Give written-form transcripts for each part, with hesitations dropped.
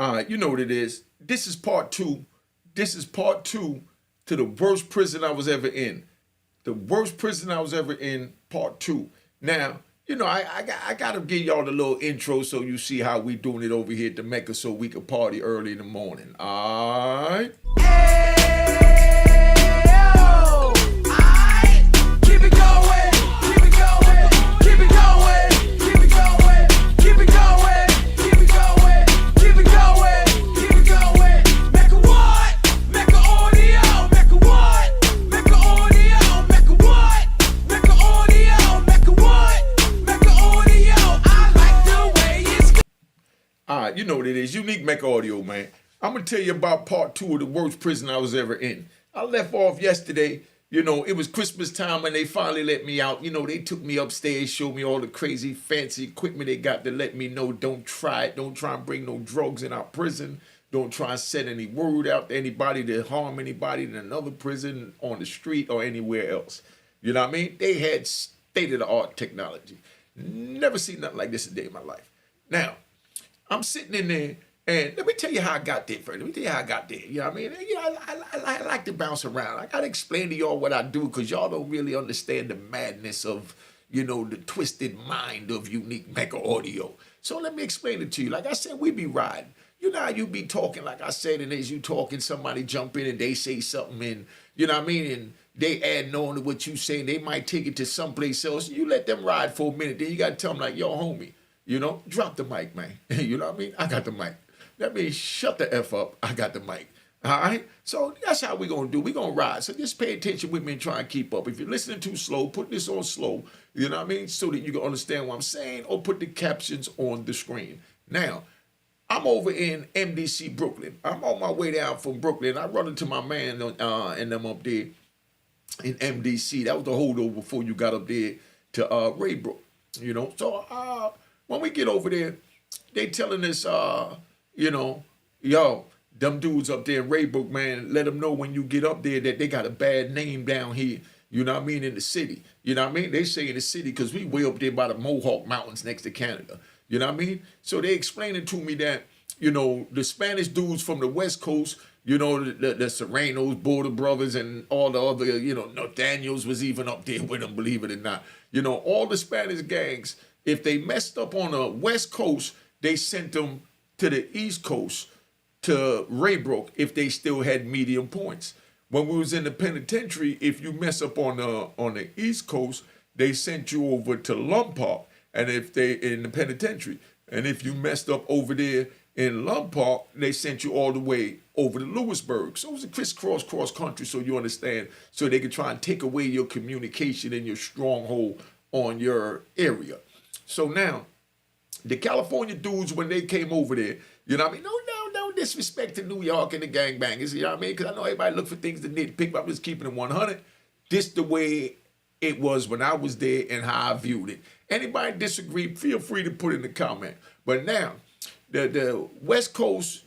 You know what it is. This is part two. This is part two to the worst prison I was ever in. The worst prison I was ever in, part two. Now, I got to give y'all the little intro so you see how we doing it over here at the Mecca so we can party early in the morning. All right? You know what it is. Unique Mecca Audio, man. I'm going to tell you about part two of the worst prison I was ever in. I left off yesterday. It was Christmas time and they finally let me out. They took me upstairs, showed me all the crazy fancy equipment they got to let me know don't try it. Don't try and bring no drugs in our prison. Don't try and send any word out to anybody to harm anybody in another prison, on the street, or anywhere else. You know what I mean? They had state-of-the-art technology. Never seen nothing like this a day in my life. Now, I'm sitting in there, and let me tell you how I got there first. Let me tell you how I got there. You know what I mean? I like to bounce around. I got to explain to y'all what I do because y'all don't really understand the madness of, the twisted mind of Unique Mecca Audio. So let me explain it to you. Like I said, we be riding. You know how you be talking, like I said, and as you talking, somebody jump in and they say something, and you know what I mean? And they add on to what you saying. They might take it to someplace else. You let them ride for a minute. Then you got to tell them, like, yo, homie. Drop the mic, man. You know what I mean? I got the mic. That means shut the F up. I got the mic. All right? So that's how we're going to do. We're going to ride. So just pay attention with me and try and keep up. If you're listening too slow, put this on slow, you know what I mean? So that you can understand what I'm saying, or put the captions on the screen. Now, I'm over in MDC, Brooklyn. I'm on my way down from Brooklyn. I run into my man and them up there in MDC. That was the holdover before you got up there to Raybrook. So when we get over there, they telling us, yo, them dudes up there in Raybrook, man, let them know when you get up there that they got a bad name down here, you know what I mean, in the city. You know what I mean? They say in the city because we way up there by the Mohawk Mountains next to Canada. You know what I mean? So they explaining to me that, the Spanish dudes from the West Coast, the Serenos, Border Brothers, and all the other, Nathaniels was even up there with them, believe it or not. All the Spanish gangs, if they messed up on the West Coast, they sent them to the East Coast, to Raybrook, if they still had medium points. When we was in the penitentiary, if you mess up on the East Coast, they sent you over to Lumpark, and if they in the penitentiary, and if you messed up over there in Lumpark, they sent you all the way over to Lewisburg. So it was a crisscross cross country, so you understand, so they could try and take away your communication and your stronghold on your area. So now, the California dudes, when they came over there, you know what I mean? No disrespect to New York and the gangbangers, you know what I mean? Because I know everybody look for things to nitpick, but I'm just keeping it 100. This the way it was when I was there and how I viewed it. Anybody disagree, feel free to put in the comment. But now, the West Coast,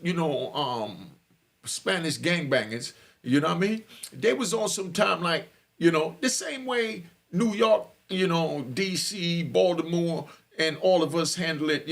Spanish gangbangers, you know what I mean? They was on some time like, the same way New York, DC, Baltimore, and all of us handle it,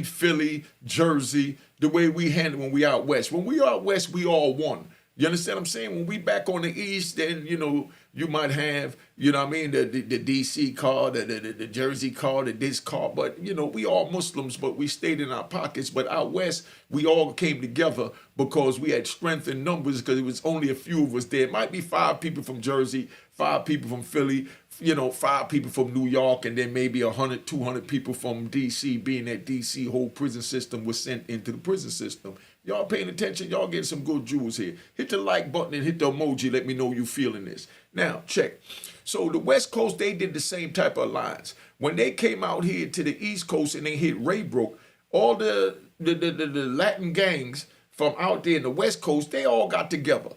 Philly, Jersey, the way we handle when we out west. When we out west, we all one. You understand what I'm saying? When we back on the east, then, you might have, the DC car, the Jersey car, the this car, but, we all Muslims, but we stayed in our pockets. But out west, we all came together because we had strength in numbers because it was only a few of us there. It might be 5 people from Jersey, 5 people from Philly, 5 people from New York, and then maybe 100, 200 people from DC, being that DC whole prison system was sent into the prison system. Y'all paying attention? Y'all getting some good jewels here. Hit the like button and hit the emoji. Let me know you feeling this. Now, check. So the West Coast, they did the same type of alliance. When they came out here to the East Coast and they hit Raybrook, all the Latin gangs from out there in the West Coast, they all got together.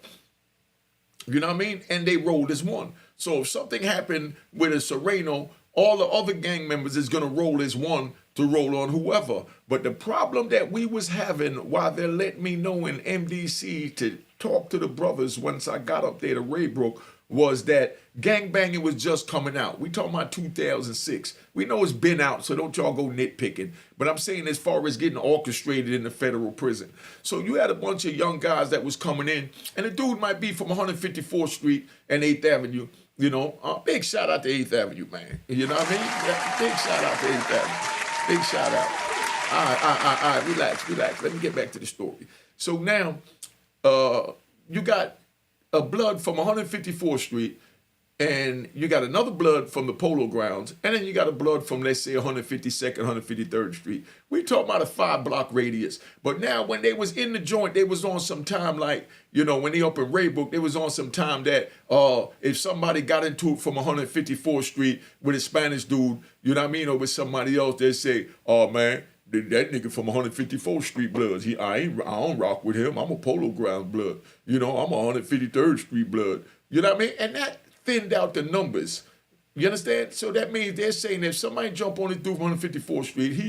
You know what I mean? And they rolled as one. So if something happened with a Sereno, all the other gang members is going to roll as one to roll on whoever. But the problem that we was having while they let me know in MDC to talk to the brothers once I got up there to Raybrook was that gangbanging was just coming out. We talking about 2006. We know it's been out, so don't y'all go nitpicking. But I'm saying as far as getting orchestrated in the federal prison. So you had a bunch of young guys that was coming in, and the dude might be from 154th Street and 8th Avenue. You know, big shout out to 8th Avenue, man. You know what I mean? Yeah, big shout out to 8th Avenue. Big shout out. All right, relax. Let me get back to the story. So now, you got a blood from 154th Street, and you got another blood from the Polo Grounds, and then you got a blood from, let's say, 152nd, 153rd Street. We talking about a 5-block radius. But now, when they was in the joint, they was on some time, like, you know, when they up in Raybrook, they was on some time that if somebody got into it from 154th Street with a Spanish dude, you know what I mean, or with somebody else, they say, oh, man, that nigga from 154th Street blood. I don't rock with him. I'm a Polo Ground blood. You know, I'm a 153rd Street blood. You know what I mean? And that thinned out the numbers. You understand? So that means they're saying that if somebody jump on it through 154th Street,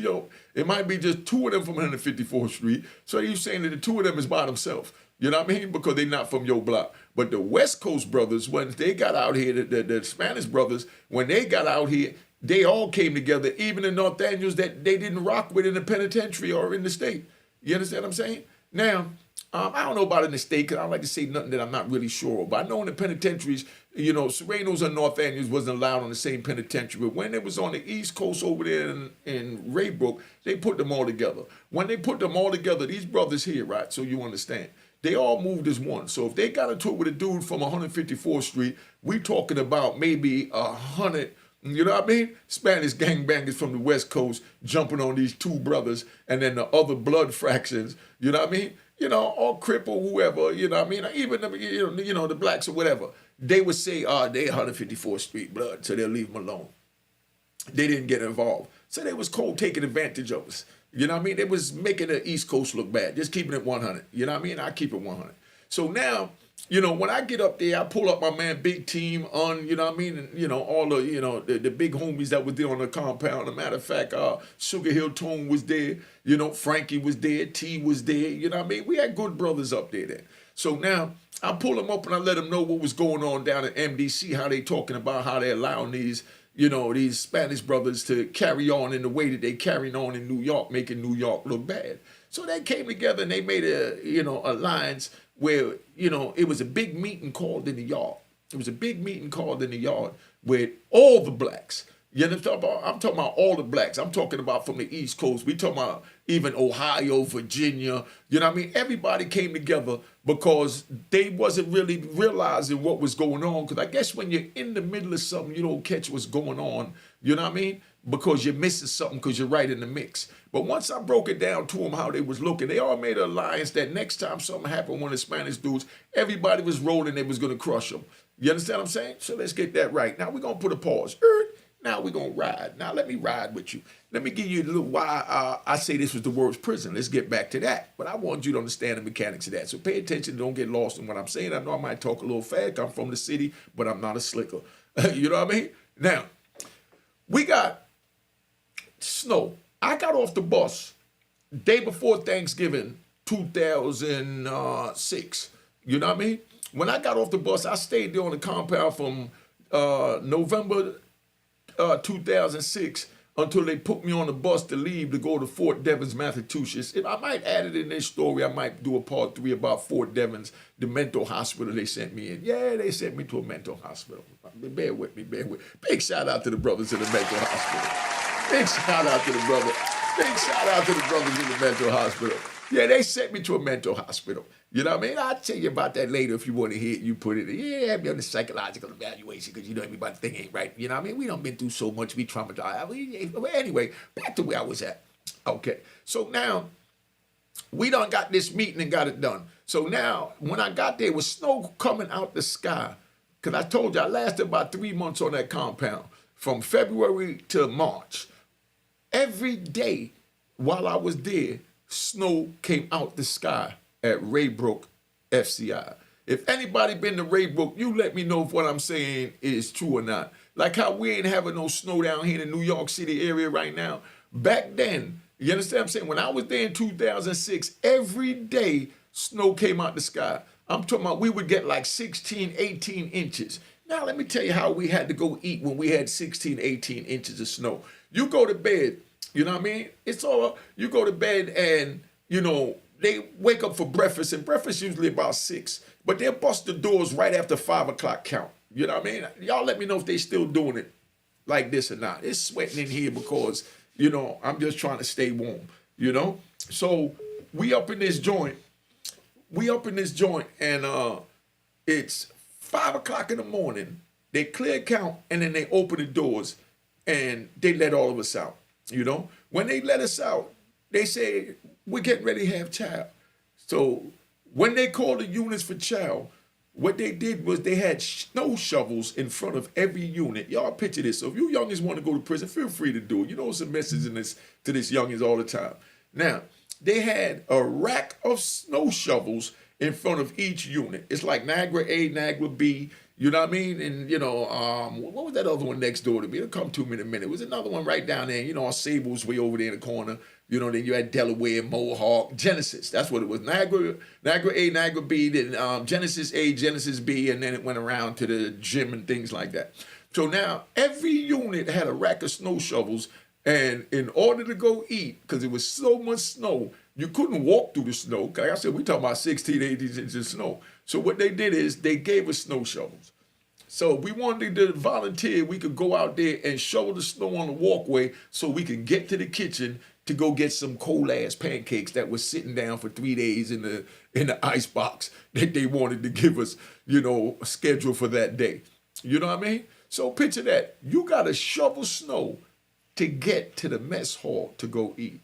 it might be just 2 of them from 154th Street. So you're saying that the 2 of them is by themselves. You know what I mean? Because they're not from your block. But the West Coast brothers, when they got out here, the Spanish brothers, when they got out here, they all came together, even the North Daniels that they didn't rock with in the penitentiary or in the state. You understand what I'm saying? Now, I don't know about in the state because I don't like to say nothing that I'm not really sure of. But I know in the penitentiaries, you know, Serenos and North Daniels wasn't allowed on the same penitentiary. But when it was on the East Coast over there in Raybrook, they put them all together. When they put them all together, these brothers here, right, so you understand, they all moved as one. So if they got into it with a dude from 154th Street, we talking about maybe 100, you know what I mean? Spanish gangbangers from the West Coast jumping on these 2 brothers, and then the other blood fractions, you know what I mean? You know, or Crip or whoever, you know what I mean? Even the, you know, the blacks or whatever. They would say, they 154th Street blood, so they'll leave them alone. They didn't get involved. So they was cold taking advantage of us. You know what I mean? They was making the East Coast look bad, just keeping it 100. You know what I mean? I keep it 100. So now, you know, when I get up there, I pull up my man Big Team on, you know what I mean? And, you know, all the, you know, the big homies that were there on the compound. As a matter of fact, Sugar Hill Tone was there. You know, Frankie was there. T was there. You know what I mean? We had good brothers up there then. So now I pull them up and I let them know what was going on down at MDC, how they talking about how they allowing these, you know, these Spanish brothers to carry on in the way that they carrying on in New York, making New York look bad. So they came together and they made a, you know, alliance where, you know, it was a big meeting called in the yard. It was a big meeting called in the yard with all the blacks. You know what I'm talking about? I'm talking about all the blacks. I'm talking about from the East Coast. We talking about even Ohio, Virginia. You know what I mean? Everybody came together because they wasn't really realizing what was going on. Because I guess when you're in the middle of something, you don't catch what's going on. You know what I mean? Because you're missing something because you're right in the mix. But once I broke it down to them how they was looking, they all made an alliance that next time something happened, one of the Spanish dudes, everybody was rolling, they was going to crush them. You understand what I'm saying? So let's get that right. Now we're going to put a pause. Now we're going to ride. Now let me ride with you. Let me give you a little why I say this was the worst prison. Let's get back to that. But I want you to understand the mechanics of that. So pay attention. Don't get lost in what I'm saying. I know I might talk a little fast. I'm from the city, but I'm not a slicker. You know what I mean? Now, we got snow. I got off the bus day before Thanksgiving, 2006. You know what I mean? When I got off the bus, I stayed there on the compound from November 2006 until they put me on the bus to leave to go to Fort Devens, Massachusetts. If I might add it in this story, I might do a part 3 about Fort Devens, the mental hospital they sent me in. Yeah, they sent me to a mental hospital. Bear with me. Big shout out to the brothers in the mental hospital. Big shout out to the brothers. Big shout out to the brothers in the mental hospital. Yeah, they sent me to a mental hospital. You know what I mean? I'll tell you about that later if you want to hear it. You put it in. Yeah, be on the psychological evaluation because, you know, everybody think ain't right. You know what I mean? We done been through so much. We traumatized. Anyway, back to where I was at. Okay. So now, we done got this meeting and got it done. So now, when I got there, it was snow coming out the sky. Because I told you, I lasted about 3 months on that compound. From February to March. Every day while I was there, snow came out the sky at Raybrook FCI. If anybody been to Raybrook, you let me know if what I'm saying is true or not. Like how we ain't having no snow down here in the New York City area right now. Back then, you understand what I'm saying? When I was there in 2006, every day snow came out the sky. I'm talking about we would get like 16, 18 inches. Now, let me tell you how we had to go eat when we had 16, 18 inches of snow. You go to bed, you know what I mean? It's all, you go to bed and, they wake up for breakfast, and breakfast usually about 6, but they'll bust the doors right after 5 o'clock count. You know what I mean? Y'all let me know if they still doing it like this or not. It's sweating in here because, I'm just trying to stay warm. So we up in this joint. And it's 5 o'clock in the morning. They clear count, and then they open the doors and they let all of us out. When they let us out, they say, we're getting ready to have chow. So when they called the units for chow, what they did was they had snow shovels in front of every unit. Y'all picture this. So if you youngins want to go to prison, feel free to do it. It's a message to this youngins all the time. Now, they had a rack of snow shovels in front of each unit. It's like Niagara A, Niagara B, you know what I mean? And, what was that other one next door to me? It'll come to me in a minute. It was another one right down there, our Sable's way over there in the corner. Then you had Delaware, Mohawk, Genesis. That's what it was. Niagara A, Niagara B, then Genesis A, Genesis B, and then it went around to the gym and things like that. So now every unit had a rack of snow shovels, and in order to go eat, because it was so much snow, you couldn't walk through the snow. Like I said, we're talking about 16, 18 inches of snow. So what they did is they gave us snow shovels. So we wanted to volunteer, we could go out there and shovel the snow on the walkway so we could get to the kitchen to go get some cold ass pancakes that was sitting down for 3 days in the ice box that they wanted to give us, a schedule for that day. You know what I mean? So picture that. You got to shovel snow to get to the mess hall to go eat.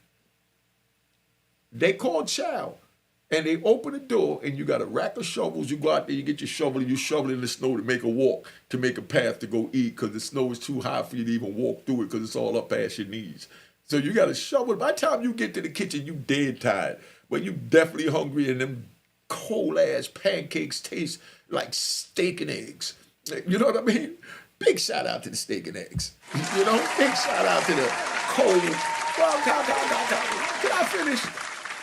They called chow, and they open the door, and you got a rack of shovels. You go out there, you get your shovel, and you shovel in the snow to make a walk, to make a path to go eat, because the snow is too high for you to even walk through it because it's all up past your knees. So you got to shovel. By the time you get to the kitchen, you dead tired, but you definitely hungry, and them cold-ass pancakes taste like steak and eggs. You know what I mean? Big shout out to the steak and eggs. Big shout out to the cold. Well,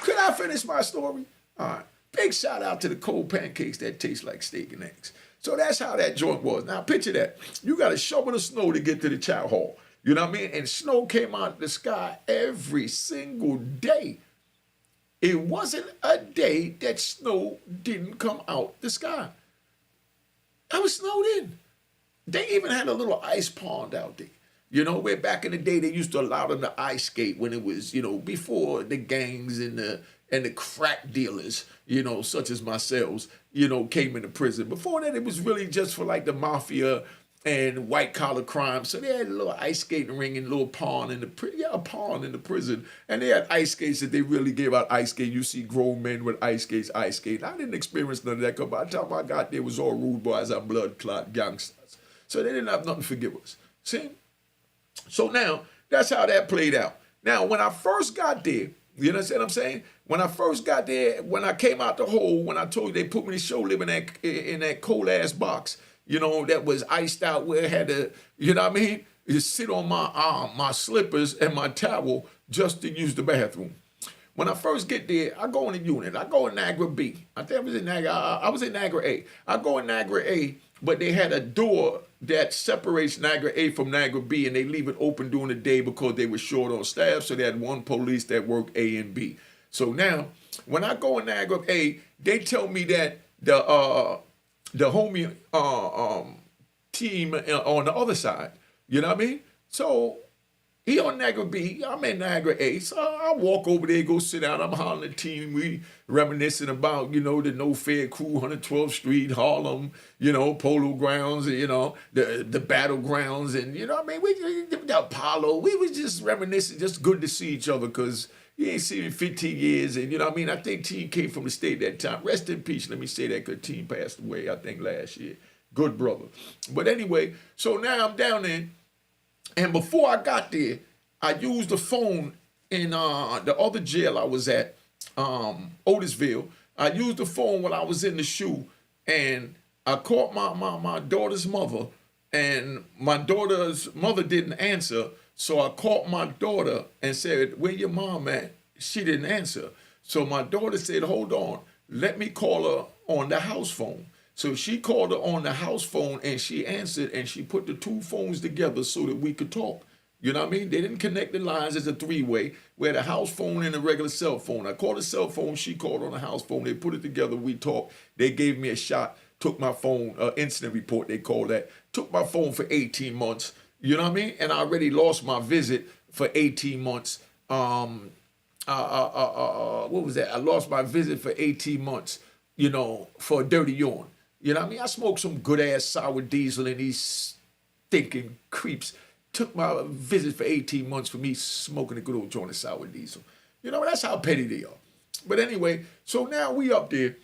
Could I finish my story? All right. Big shout out to the cold pancakes that taste like steak and eggs. So that's how that joint was. Now picture that. You got to shovel the snow to get to the chow hall. You know what I mean? And snow came out of the sky every single day. It wasn't a day that snow didn't come out the sky. I was snowed in. They even had a little ice pond out there. Where back in the day they used to allow them to ice skate when it was, before the gangs and the crack dealers, such as myself, came into prison. Before that, it was really just for like the mafia and white collar crime. So they had a little ice skating ring and a little pond in the prison. And they had ice skates that they really gave out ice skates. You see grown men with ice skates. I didn't experience none of that, because by the time I got there, it was all rude boys and blood clot gangsters. So they didn't have nothing to forgive us. See? So now, that's how that played out. Now, when I first got there, you understand what I'm saying? When I first got there, when I came out the hole, when I told you they put me to show living in that cold-ass box, that was iced out, where it had to, you know what I mean? You sit on my slippers and my towel just to use the bathroom. When I first get there, I go in the unit. I go in Niagara B. I think I was in Niagara A. I go in Niagara A, but they had a door that separates Niagara A from Niagara B, and they leave it open during the day because they were short on staff, so they had one police that worked A and B. So now, when I go in Niagara A, they tell me that the homie team on the other side, you know what I mean? So he on Niagara B, I'm in Niagara A, so I walk over there, go sit down, I'm hollering at the team, we reminiscing about, the No Fair Crew, 112th Street, Harlem, Polo Grounds, the battlegrounds, and, what I mean, the Apollo, we was just reminiscing, just good to see each other, because you ain't seen me in 15 years, and, what I mean, I think Team came from the state that time. Rest in peace, let me say that, because Team passed away, I think, last year. Good brother. But anyway, so now I'm down there, and before I got there, I used the phone in the other jail I was at, Otisville. I used the phone when I was in the shoe, and I called my daughter's mother, and my daughter's mother didn't answer, so I called my daughter and said, "Where your mom at?" She didn't answer. So my daughter said, "Hold on, let me call her on the house phone." So she called her on the house phone and she answered and she put the two phones together so that we could talk. You know what I mean? They didn't connect the lines as a three-way. We had a house phone and a regular cell phone. I called the cell phone, she called on the house phone. They put it together, we talked. They gave me a shot, took my phone, incident report, they call that. Took my phone for 18 months. You know what I mean? And I already lost my visit for 18 months. What was that? I lost my visit for 18 months, you know, for a dirty yawn. You know what I mean? I smoked some good ass sour diesel and these stinking creeps took my visit for 18 months for me smoking a good old joint of sour diesel. You know, that's how petty they are. But anyway, so now we up there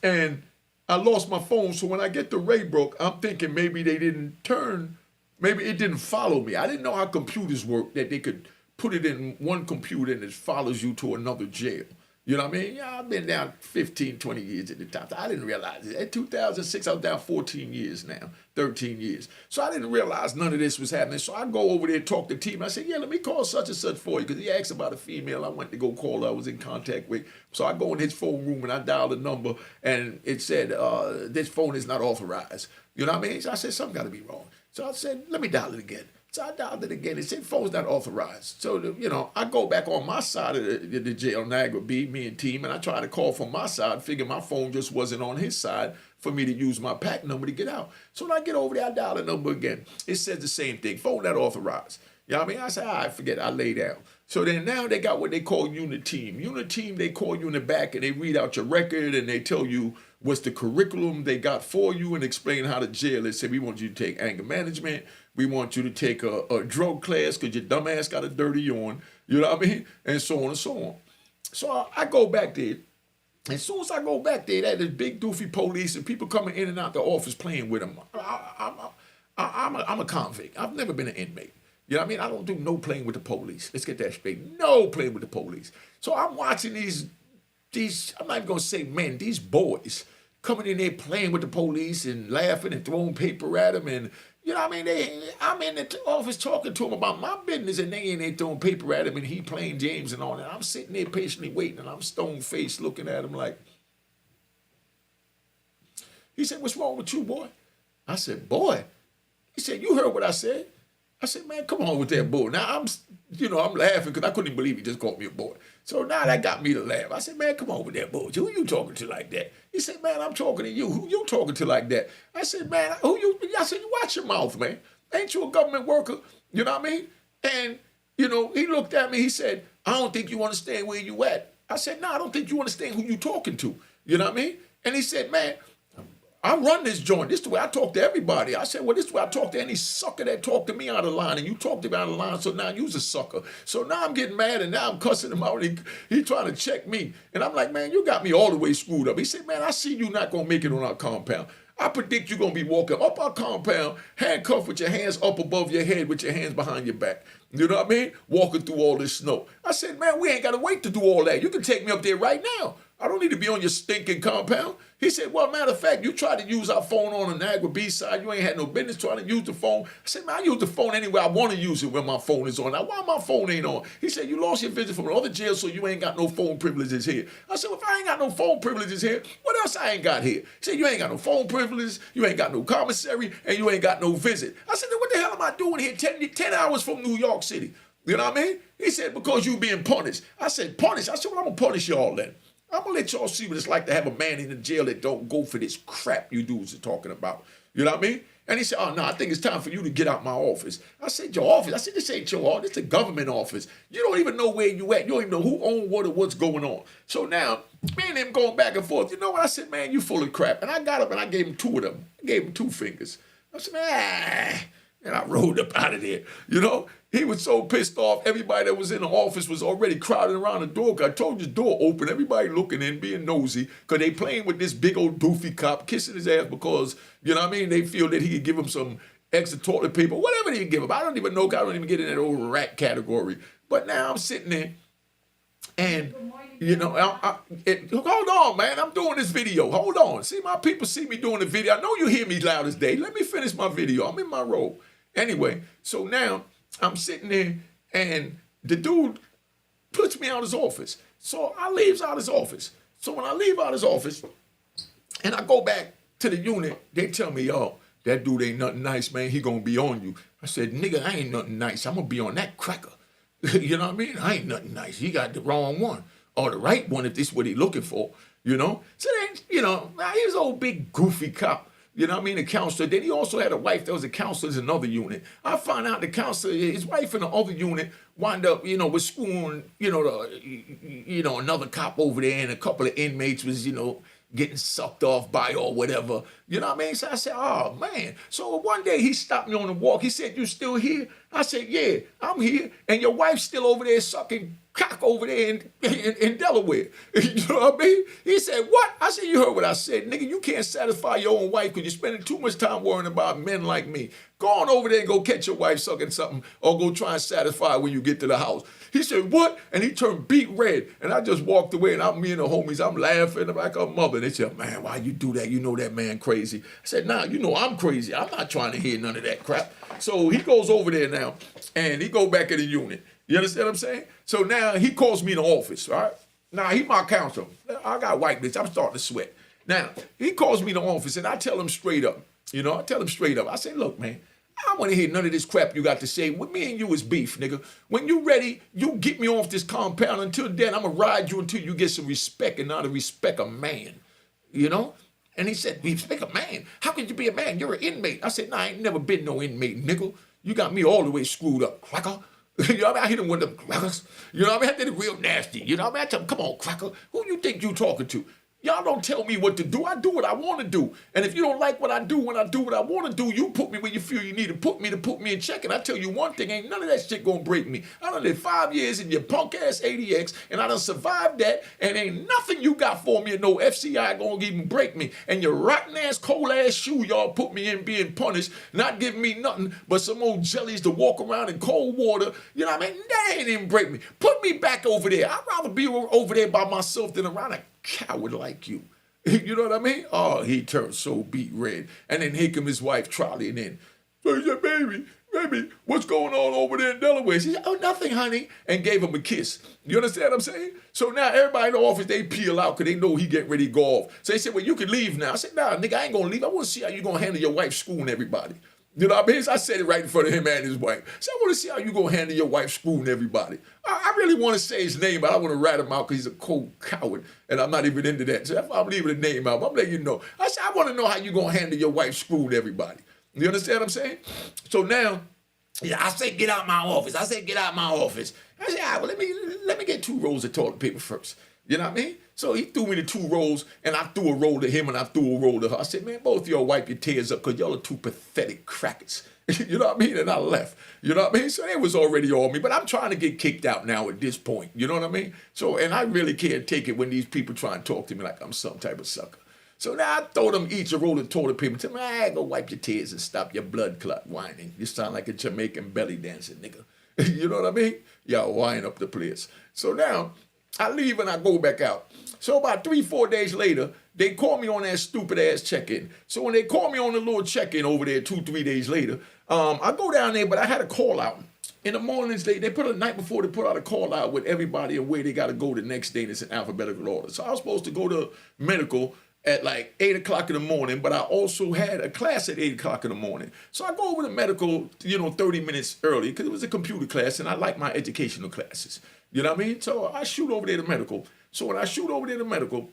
and I lost my phone. So when I get to Raybrook, I'm thinking maybe they didn't turn, maybe it didn't follow me. I didn't know how computers work, that they could put it in one computer and it follows you to another jail. You know what I mean? Yeah, I've been down 15, 20 years at the time. I didn't realize it. In 2006, I was down 14 years now, 13 years. So I didn't realize none of this was happening. So I go over there and talk to the team. I said, yeah, let me call such and such for you. Because he asked about a female I went to go call her I was in contact with. So I go in his phone room and I dial the number and it said, this phone is not authorized. You know what I mean? So I said, something got to be wrong. So I said, let me dial it again. So I dialed it again. It said phone's not authorized. So, you know, I go back on my side of the jail, Niagara B, me and team, and I try to call from my side, figure my phone just wasn't on his side for me to use my pack number to get out. So when I get over there, I dial the number again. It says the same thing, phone not authorized. You know what I mean? I said, all right, forget it, I lay down. So then now they got what they call unit team. Unit team, they call you in the back and they read out your record and they tell you what's the curriculum they got for you and explain how the jail is. Say, we want you to take anger management. We want you to take a drug class because your dumb ass got a dirty yawn. You know what I mean? And so on and so on. So I go back there. As soon as I go back there, there's big doofy police and people coming in and out the office playing with them. I'm a convict. I've never been an inmate. You know what I mean? I don't do no playing with the police. Let's get that straight. No playing with the police. So I'm watching these, I'm not even going to say men, these boys coming in there playing with the police and laughing and throwing paper at them. And, you know what I mean? I'm in the office talking to them about my business and they in there throwing paper at him and he playing games and all that. I'm sitting there patiently waiting and I'm stone-faced looking at him like, he said, what's wrong with you, boy? I said, boy? He said, you heard what I said. I said, man, come on with that boy. Now, I'm laughing because I couldn't even believe he just called me a boy. So now that got me to laugh. I said, man, come on with that boy. Who you talking to like that? He said, man, I'm talking to you. Who you talking to like that? I said, man, I said, you watch your mouth, man. Ain't you a government worker? You know what I mean? And, you know, he looked at me. He said, I don't think you understand where you at. I said, no, I don't think you understand who you talking to. You know what I mean? And he said, man, I run this joint. This is the way I talk to everybody. I said, well, this is the way I talk to any sucker that talked to me out of line. And you talked to me out of line, so now you's a sucker. So now I'm getting mad and now I'm cussing him out. He trying to check me. And I'm like, man, you got me all the way screwed up. He said, man, I see you not going to make it on our compound. I predict you're going to be walking up our compound, handcuffed with your hands up above your head, with your hands behind your back. You know what I mean? Walking through all this snow. I said, man, we ain't got to wait to do all that. You can take me up there right now. I don't need to be on your stinking compound. He said, well, matter of fact, you tried to use our phone on the Niagara B side. You ain't had no business trying to use the phone. I said, man, I use the phone anywhere I want to use it when my phone is on. Now, why my phone ain't on? He said, you lost your visit from another jail, so you ain't got no phone privileges here. I said, well, if I ain't got no phone privileges here, what else I ain't got here? He said, you ain't got no phone privileges, you ain't got no commissary, and you ain't got no visit. I said, then what the hell am I doing here 10 hours from New York City? You know what I mean? He said, because you being punished. I said, punished? I said, well, I'm going to punish y'all then. I'm going to let y'all see what it's like to have a man in the jail that don't go for this crap you dudes are talking about. You know what I mean? And he said, oh, no, I think it's time for you to get out my office. I said, your office? I said, this ain't your office. It's a government office. You don't even know where you at. You don't even know who owned what or what's going on. So now, me and him going back and forth. You know what? I said, man, you full of crap. And I got up and I gave him two of them. I gave him 2 fingers. I said, man, and I rolled up out of there. You know? He was so pissed off. Everybody that was in the office was already crowding around the door. I told you the door open. Everybody looking in, being nosy, because they playing with this big old doofy cop, kissing his ass because, you know what I mean, they feel that he could give him some extra toilet paper, whatever he could give him. I don't even know. I don't even get in that old rat category. But now I'm sitting there, and, you know, hold on, man. I'm doing this video. Hold on. See, my people see me doing the video. I know you hear me loud as day. Let me finish my video. I'm in my role. Anyway, so now I'm sitting there, and the dude puts me out of his office. So I leaves out his office. So when I leave out his office, and I go back to the unit, they tell me, yo, that dude ain't nothing nice, man. He gonna be on you. I said, nigga, I ain't nothing nice. I'm gonna be on that cracker. You know what I mean? I ain't nothing nice. He got the wrong one. Or the right one if this is what he looking for, you know? So then, he was an old big goofy cop. You know what I mean? A counselor. Then he also had a wife that was a counselor in another unit. I found out the counselor, his wife in the other unit, wound up, with screwing, another cop over there, and a couple of inmates was, getting sucked off by or whatever. You know what I mean? So I said, oh, man. So one day he stopped me on the walk. He said, you still here? I said, yeah, I'm here. And your wife's still over there sucking cock over there in Delaware. You know what I mean? He said, what? I said, you heard what I said. Nigga, you can't satisfy your own wife because you're spending too much time worrying about men like me. Go on over there and go catch your wife sucking something or go try and satisfy her when you get to the house. He said, what? And he turned beet red. And I just walked away, and me and the homies, I'm laughing like a mother. They said, man, why you do that? You know that man crazy. I said, nah, I'm crazy. I'm not trying to hear none of that crap. So he goes over there now, and he go back in the unit. You understand what I'm saying? So now he calls me in the office, all right? Now, he my counselor. I got white bitch. I'm starting to sweat. Now, he calls me in the office, and I tell him straight up. I say, look, man, I don't want to hear none of this crap you got to say. With me and you is beef, nigga. When you ready, you get me off this compound. Until then, I'm going to ride you until you get some respect and not to respect a man, And he said, respect a man? How could you be a man? You're an inmate. I said, nah, I ain't never been no inmate, nigga. You got me all the way screwed up, cracker. You know what I mean? I hit him with them crackers. You know what I mean? I did it real nasty. You know what I mean? I tell him, come on, cracker. Who you think you talking to? Y'all don't tell me what to do. I do what I want to do. And if you don't like what I do when I do what I want to do, you put me where you feel you need to put me in check. And I tell you one thing, ain't none of that shit gonna break me. I done lived 5 years in your punk ass ADX, and I done survived that, and ain't nothing you got for me and no FCI gonna even break me. And your rotten ass, cold ass shoe y'all put me in being punished, not giving me nothing but some old jellies to walk around in cold water. You know what I mean? That ain't even break me. Put me back over there. I'd rather be over there by myself than around a coward like you. You know what I mean? Oh, he turned so beet red. And then here come his wife trolleying in. So he said, baby, what's going on over there in Delaware? She said, oh, nothing, honey. And gave him a kiss. You understand what I'm saying? So now everybody in the office, they peel out because they know he getting ready to go off. So they said, well, you can leave now. I said, nah, nigga, I ain't going to leave. I want to see how you going to handle your wife screwing everybody. You know what I mean? So I said it right in front of him and his wife. So I want to see how you going to handle your wife screwing everybody. I really want to say his name, but I want to rat him out because he's a cold coward, and I'm not even into that. So if I'm leaving the name out, I'm letting you know. I said, I want to know how you going to handle your wife screwing everybody. You understand what I'm saying? So now, I say, get out my office. I said, all right, well, let me get 2 rolls of toilet paper first. You know what I mean? So he threw me the 2 rolls, and I threw a roll to him, and I threw a roll to her. I said, man, both of y'all wipe your tears up because y'all are 2 pathetic crackers. You know what I mean? And I left. You know what I mean? So they was already on me, but I'm trying to get kicked out now at this point. You know what I mean? So, and I really can't take it when these people try and talk to me like I'm some type of sucker. So now I throw them each a roll of toilet paper. Tell me, go wipe your tears and stop your blood clot whining. You sound like a Jamaican belly dancing nigga. You know what I mean? Y'all wind up the place. So now I leave and I go back out. So about 3-4 days later, they call me on that stupid ass check-in. So when they call me on the little check-in over there 2-3 days later, I go down there, but I had a call out. In the mornings, they put a night before, they put out a call out with everybody and where they got to go the next day, and it's in alphabetical order. So I was supposed to go to medical at like 8 o'clock in the morning, but I also had a class at 8 o'clock in the morning. So I go over to medical, 30 minutes early because it was a computer class and I like my educational classes. You know what I mean? So I shoot over there to medical. So when I shoot over there to medical,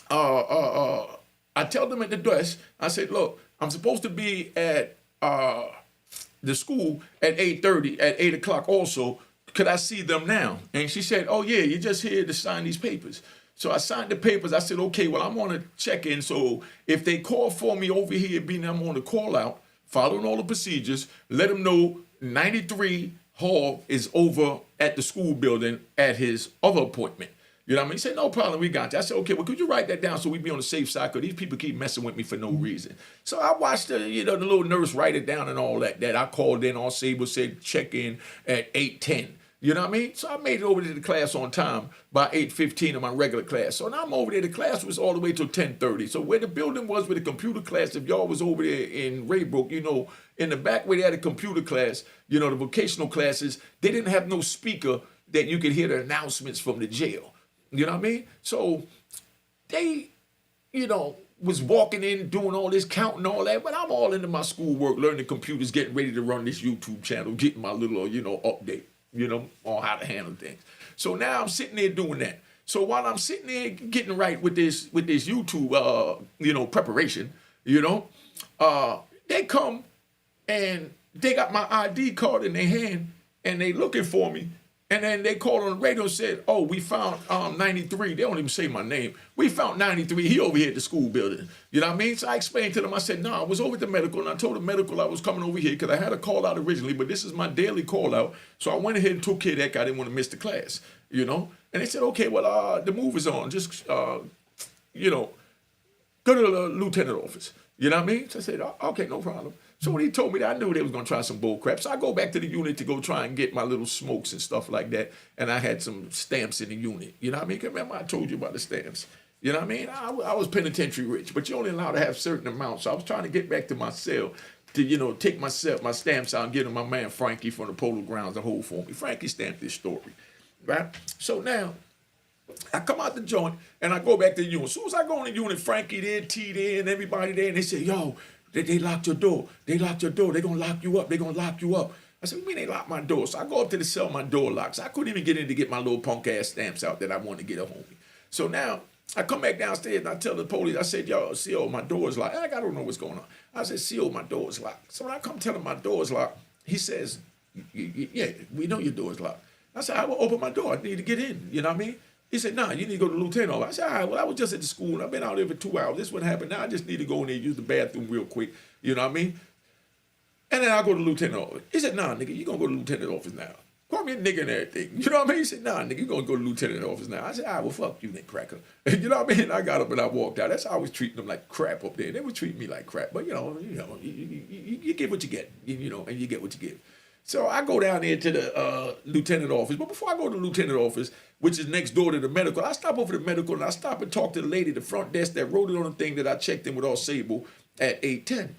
I tell them at the desk, I said, look, I'm supposed to be at the school at 8:30, at 8 o'clock also. Could I see them now? And she said, oh yeah, you're just here to sign these papers. So I signed the papers. I said, okay, well, I'm on a check-in. So if they call for me over here, being I'm on the call out, following all the procedures, let them know 93 Hall is over at the school building at his other appointment. You know what I mean? He said, no problem, we got you. I said, okay, well, could you write that down so we be on the safe side? Because these people keep messing with me for no reason. So I watched the little nurse write it down and all that. I called in, all Sable said check in at 8:10. You know what I mean? So I made it over to the class on time by 8:15 in my regular class. So now I'm over there. The class was all the way till 10:30. So where the building was with the computer class, if y'all was over there in Raybrook, in the back where they had a computer class, the vocational classes, they didn't have no speaker that you could hear the announcements from the jail. You know what I mean? So they, was walking in, doing all this counting, all that, but I'm all into my schoolwork, learning computers, getting ready to run this YouTube channel, getting my little, update, on how to handle things. So now I'm sitting there doing that. So while I'm sitting there getting right with this YouTube, preparation, they come and they got my ID card in their hand and they looking for me. And then they called on the radio and said, oh, we found 93. They don't even say my name. We found 93. He over here at the school building. You know what I mean? So I explained to them. I said, no, I was over at the medical. And I told the medical I was coming over here because I had a call out originally. But this is my daily call out. So I went ahead and took care of that. I didn't want to miss the class, And they said, okay, well, the move is on. Just, go to the lieutenant office. You know what I mean? So I said, okay, no problem. So when he told me that, I knew they was going to try some bull crap. So I go back to the unit to go try and get my little smokes and stuff like that. And I had some stamps in the unit. You know what I mean? Remember I told you about the stamps. You know what I mean? I was penitentiary rich, but you're only allowed to have certain amounts. So I was trying to get back to my cell to, take my stamps out and give them my man Frankie from the Polo Grounds to hold for me. Frankie stamped this story, right? So now I come out the joint and I go back to the unit. As soon as I go in the unit, Frankie there, T there, and everybody there, and they say, yo, they locked your door. They locked your door. They're going to lock you up. They're going to lock you up. I said, what do you mean they locked my door? So I go up to the cell, my door locks. I couldn't even get in to get my little punk ass stamps out that I wanted to get a homie. So now I come back downstairs and I tell the police, I said, yo, CO, my door is locked. I don't know what's going on. I said, CO, my door is locked. So when I come tell him my door is locked, he says, yeah, we know your door is locked. I said, I will open my door. I need to get in. You know what I mean? He said, nah, you need to go to the lieutenant office. I said, all right, well, I was just at the school. I've been out there for 2 hours. This wouldn't happen. Now I just need to go in there and use the bathroom real quick. You know what I mean? And then I'll go to the lieutenant office. He said, nah, nigga, you going to go to the lieutenant office now. Call me a nigga and everything. You know what I mean? He said, nah, nigga, you going to go to the lieutenant office now. I said, all right, well, fuck you, nigga cracker. You know what I mean? I got up and I walked out. That's how I was treating them like crap up there. They were treating me like crap. But, you get what you get, and you get what you get. So I go down there to the lieutenant office. But before I go to the lieutenant office, which is next door to the medical, I stop over to the medical and I stop and talk to the lady at the front desk that wrote it on the thing that I checked in with all Sable at 8:10.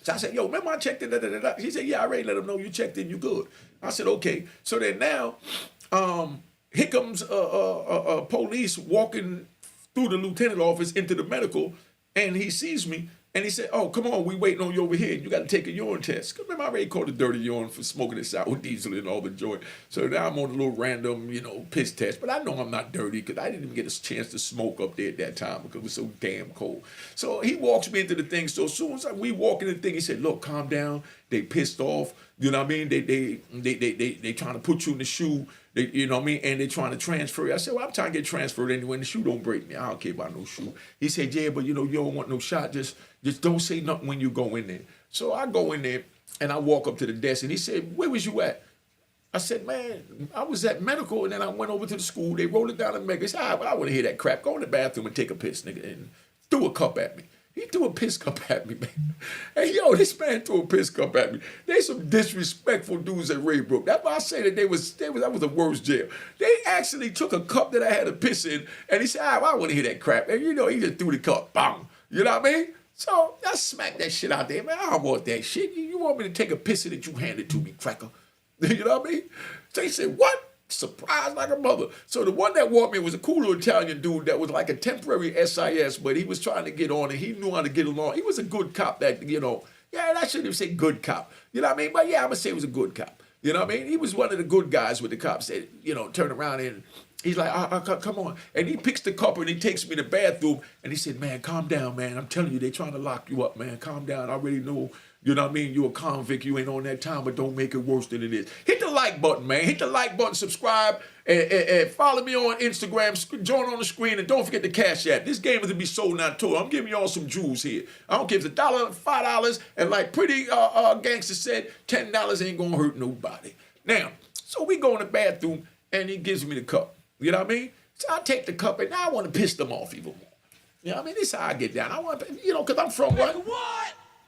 So I said, yo, remember I checked in, da, da, da, da. She said, yeah, I already let them know you checked in, you good. I said, okay. So then now, here comes police walking through the lieutenant office into the medical, and he sees me, and he said, oh, come on, we waiting on you over here. You got to take a urine test. Remember, I already caught a dirty urine for smoking this out with diesel and all the joy. So now I'm on a little random, piss test. But I know I'm not dirty because I didn't even get a chance to smoke up there at that time because it was so damn cold. So he walks me into the thing. So as soon as we walk in the thing, he said, look, calm down. They pissed off. You know what I mean? They trying to put you in the shoe. You know what I mean? And they're trying to transfer you. I said, well, I'm trying to get transferred anyway. And the shoe don't break me. I don't care about no shoe. He said, yeah, but you don't want no shot. Just don't say nothing when you go in there. So I go in there and I walk up to the desk and he said, where was you at? I said, man, I was at medical and then I went over to the school. They rolled it down in Mecca. He said, I want to hear that crap. Go in the bathroom and take a piss, nigga. And threw a cup at me. He threw a piss cup at me, man. Hey, yo, this man threw a piss cup at me. They some disrespectful dudes at Raybrook. That's why I say that that was the worst jail. They actually took a cup that I had to piss in, and he said, I want to hear that crap. And he just threw the cup, bang. You know what I mean? So I smacked that shit out there, man. I don't want that shit. You want me to take a piss in it, you hand it to me, cracker. You know what I mean? So he said, what? Surprised like a mother. So the one that walked me was a cool little Italian dude that was like a temporary SIS, but he was trying to get on and he knew how to get along. He was a good cop that, yeah, I shouldn't even say good cop. You know what I mean? But yeah, I'm going to say he was a good cop. You know what I mean? He was one of the good guys with the cops that, turn around and he's like, come on. And he picks the cup and he takes me to the bathroom and he said, man, calm down, man. I'm telling you, they're trying to lock you up, man. Calm down. I already know. You know what I mean? You're a convict. You ain't on that time, but don't make it worse than it is. Hit the like button, man. Hit the like button, subscribe, and follow me on Instagram. Join on the screen, and don't forget the Cash App. This game is to be sold, not told. I'm giving y'all some jewels here. I don't give a $1, $5, and like pretty gangster said, $10 ain't gonna hurt nobody. Now, so we go in the bathroom, and he gives me the cup. You know what I mean? So I take the cup, and now I want to piss them off even more. You know what I mean? This is how I get down. I want to, because I'm from what?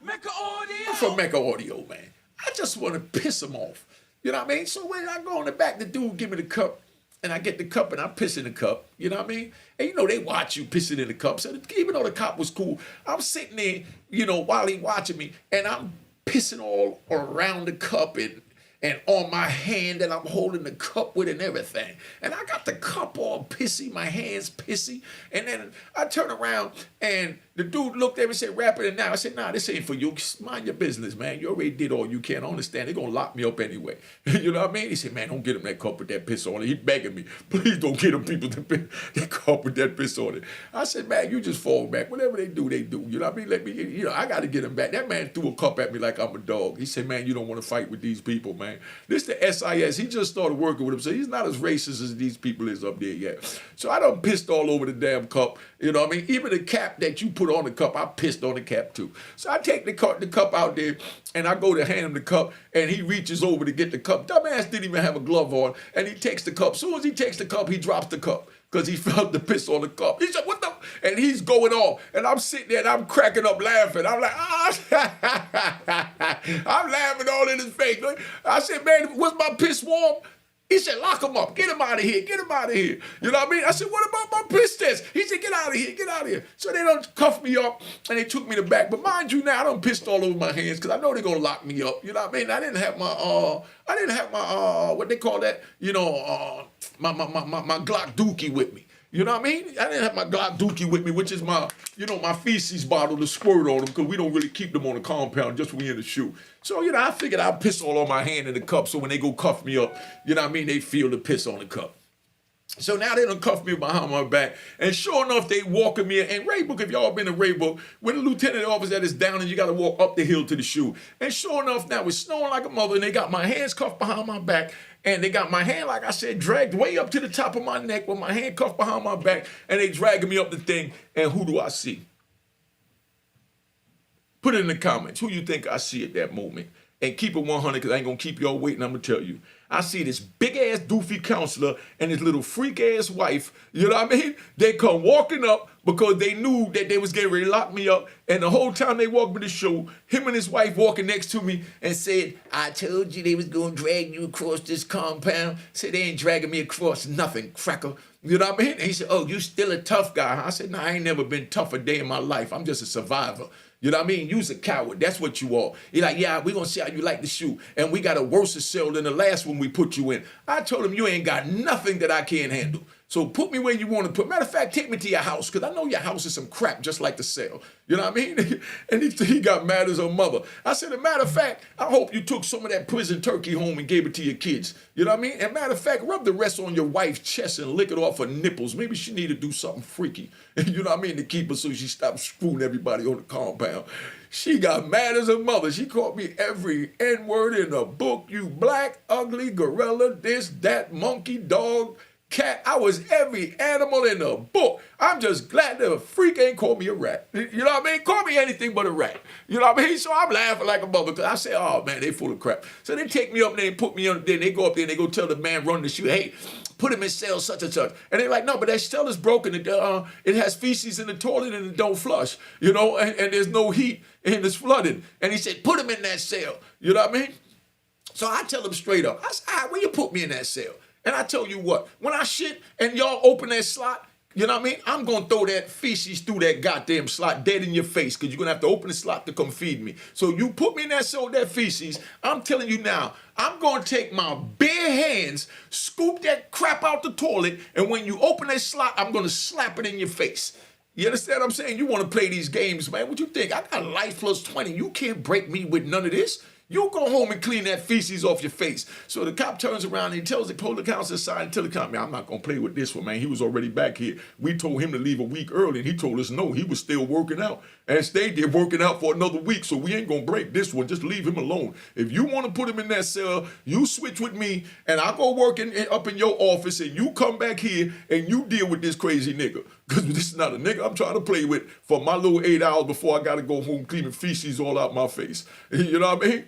Mecca Audio. I'm from Mecca Audio, man. I just want to piss him off. You know what I mean? So when I go in the back, the dude give me the cup, and I get the cup, and I piss in the cup. You know what I mean? And they watch you pissing in the cup. So even though the cop was cool, I'm sitting there, while he watching me, and I'm pissing all around the cup and on my hand that I'm holding the cup with and everything. And I got the cup all pissy, my hands pissy. And then I turn around and The dude looked at me and said, wrap it in now. I said, nah, this ain't for you. Mind your business, man. You already did all you can. I understand. They're going to lock me up anyway. You know what I mean? He said, man, don't get him that cup with that piss on it. He begging me, please don't get him people that cup with that piss on it. I said, man, you just fall back. Whatever they do, they do. You know what I mean? Let me, I got to get him back. That man threw a cup at me like I'm a dog. He said, man, you don't want to fight with these people, man. This the SIS. He just started working with him, so he's not as racist as these people is up there yet. So I done pissed all over the damn cup. You know what I mean? Even the cap that you put on the cup, I pissed on the cap too. So I take the cup out there, and I go to hand him the cup, and he reaches over to get the cup. Dumbass didn't even have a glove on, and he takes the cup. As soon as he takes the cup, he drops the cup because he felt the piss on the cup. He said, what the? And he's going off, and I'm sitting there, and I'm cracking up laughing. I'm like, I'm laughing all in his face. I said, man, was my piss warm? He said, lock him up. Get him out of here. Get him out of here. You know what I mean? I said, what about my piss test? He said, get out of here. Get out of here. So they done cuffed me up, and they took me to back. But mind you now, I done pissed all over my hands because I know they're going to lock me up. You know what I mean? I didn't have my, what they call that? My Glock dookie with me. You know what I mean? I didn't have my Glock dookie with me, which is my, my feces bottle to squirt on them because we don't really keep them on the compound just when we in the shoe. So, I figured I'd piss all on my hand in the cup so when they go cuff me up, you know what I mean, they feel the piss on the cup. So now they done cuff me behind my back. And sure enough, they walking me in. And Raybrook, if y'all been to Raybrook, when the lieutenant officer that is down and you got to walk up the hill to the shoe. And sure enough, now it's snowing like a mother, and they got my hands cuffed behind my back. And they got my hand, like I said, dragged way up to the top of my neck with my hand cuffed behind my back. And they dragging me up the thing. And who do I see? Put it in the comments. Who you think I see at that moment? And keep it 100 because I ain't going to keep y'all waiting. I'm going to tell you. I see this big-ass doofy counselor and his little freak-ass wife. You know what I mean? They come walking up because they knew that they was getting ready to lock me up. And the whole time they walked me to the show, him and his wife walking next to me and said, I told you they was going to drag you across this compound. Said they ain't dragging me across nothing, cracker. You know what I mean? And he said, oh, you still a tough guy. I said, no, I ain't never been tough a day in my life. I'm just a survivor. You know what I mean? You's a coward. That's what you are. He's like, yeah, we're going to see how you like the shoe. And we got a worse cell than the last one we put you in. I told him, you ain't got nothing that I can't handle. So put me where you want to put. Matter of fact, take me to your house because I know your house is some crap just like the cell. You know what I mean? And he got mad as a mother. I said, as a matter of fact, I hope you took some of that prison turkey home and gave it to your kids. You know what I mean? And matter of fact, rub the rest on your wife's chest and lick it off her nipples. Maybe she need to do something freaky. You know what I mean? To keep her so she stops screwing everybody on the compound. She got mad as a mother. She called me every N-word in the book. You black, ugly, gorilla, this, that, monkey, dog, cat. I was every animal in the book. I'm just glad the freak ain't called me a rat. You know what I mean? Call me anything but a rat. You know what I mean? So I'm laughing like a mother because I say, oh, man, they full of crap. So they take me up there and put me on there. They go up there and they go tell the man running the shoe, hey, put him in cell such and such. And they're like, no, but that cell is broken. It has feces in the toilet and it don't flush. You know, and there's no heat and it's flooded. And he said, put him in that cell. You know what I mean? So I tell him straight up. I said, all right, will you put me in that cell? And I tell you what, when I shit and y'all open that slot, you know what I mean? I'm going to throw that feces through that goddamn slot dead in your face because you're going to have to open the slot to come feed me. So you put me in that cell, that feces, I'm telling you now, I'm going to take my bare hands, scoop that crap out the toilet, and when you open that slot, I'm going to slap it in your face. You understand what I'm saying? You want to play these games, man. What you think? I got life plus 20. You can't break me with none of this. You go home and clean that feces off your face. So the cop turns around and he tells the police counselor aside and tell the cop, man, I'm not going to play with this one, man. He was already back here. We told him to leave a week early, and he told us no, he was still working out. And stayed there working out for another week, so we ain't going to break this one. Just leave him alone. If you want to put him in that cell, you switch with me, and I'll go work up in your office, and you come back here, and you deal with this crazy nigga. Because this is not a nigga I'm trying to play with for my little 8 hours before I got to go home cleaning feces all out my face. You know what I mean?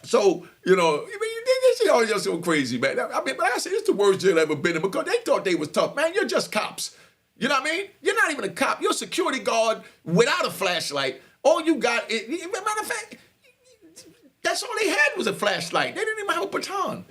So, you know, this is all just so crazy, man. I mean, but I say it's the worst jail I've ever been in because they thought they was tough. Man, you're just cops. You know what I mean? You're not even a cop. You're a security guard without a flashlight. All you got is, matter of fact, that's all they had was a flashlight. They didn't even have a baton.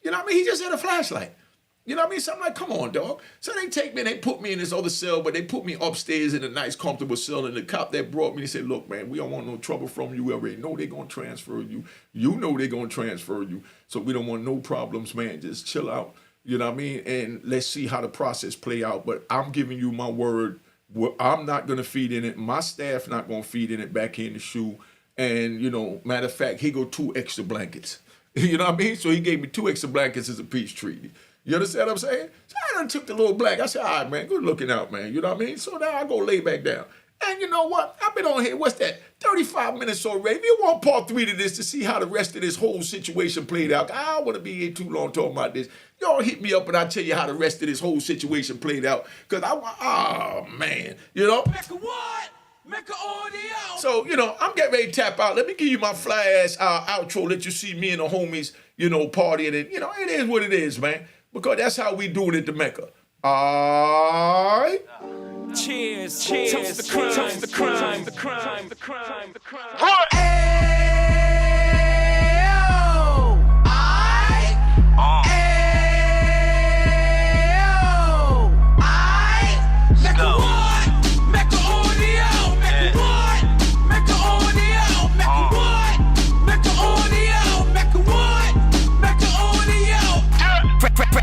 You know what I mean? He just had a flashlight. You know what I mean? So I'm like, come on, dog. So they take me and they put me in this other cell, but they put me upstairs in a nice, comfortable cell. And the cop that brought me, he said, look, man, we don't want no trouble from you. We already know they're going to transfer you. You know they're going to transfer you. So we don't want no problems, man. Just chill out. You know what I mean? And let's see how the process play out. But I'm giving you my word Well, I'm not gonna feed in it. My staff not gonna feed in it back here in the shoe. And matter of fact, he go 2 extra blankets. You know what I mean? So he gave me 2 extra blankets as a peace treaty. You understand what I'm saying? So I done took the little blanket. I said, all right, man, good looking out, man. You know what I mean? So now I go lay back down. And you know what? I've been on here, what's that, 35 minutes already. If you want part 3 to this to see how the rest of this whole situation played out, I don't want to be here too long talking about this. Y'all hit me up and I'll tell you how the rest of this whole situation played out. Because man, Mecca what? Mecca audio. So, I'm getting ready to tap out. Let me give you my fly-ass outro. Let you see me and the homies, partying. And, it is what it is, man. Because that's how we do it at the Mecca. All right? Cheers, cheers, toast the crime, toast the crime, the crime, the crime, the crime. What?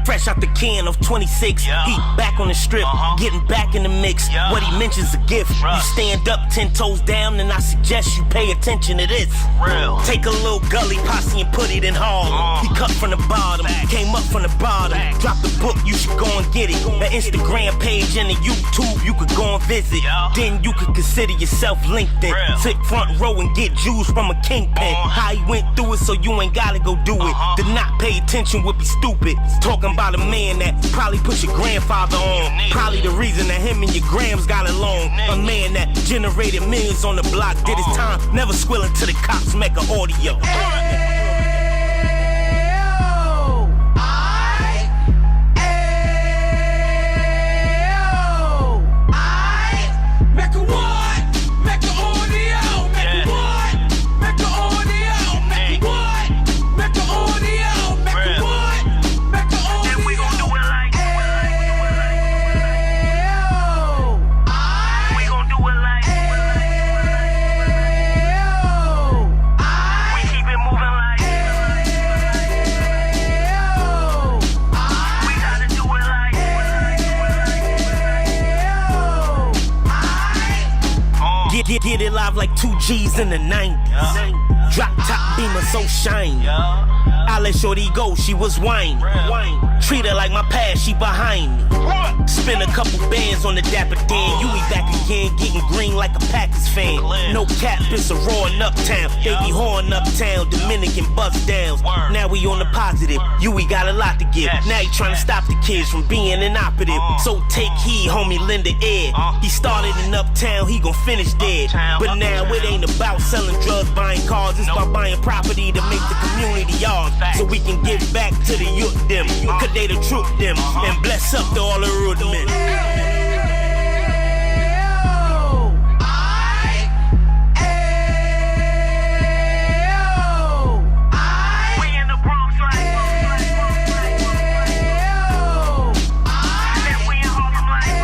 Fresh out the can of 26, yeah. He back on the strip, getting back in the mix. Yeah. What he mentions a gift. Right. You stand up 10 toes down, and I suggest you pay attention to this. Real. Take a little gully posse and put it in Harlem. He cut from the bottom, came up from the bottom. Drop the book, you should go and get it. The Instagram page and the YouTube, you could go and visit. Yeah. Then you could consider yourself LinkedIn. Real. Sit front row and get Jews from a kingpin. How he went through it, so you ain't gotta go do it. To not pay attention would be stupid. Talking about a man that probably put your grandfather on. Probably the reason that him and your grams got along. A man that generated millions on the block, did his time, never squilling to the cops, Mecca audio. Get it live like 2 G's in the 90s. Drop top beamer so shiny. I let shorty go, she was whining. Treat her like my past, she behind me. Spin a couple bands on the Dapper Dan. You be back again, getting green like a Packers fan. No cap, it's a raw in Uptown. They be horn Uptown, Dominican bust downs. Now we on the positive, we got a lot to give. Now he trying to stop the kids from being inoperative. So take heed, homie, lend a ear. He started in Uptown, he gon' finish dead. But now it ain't about selling drugs, buying cars. It's about buying property to make the community yours. So we can give back to the youth them. Cause they the truth them. And bless up to all the root men.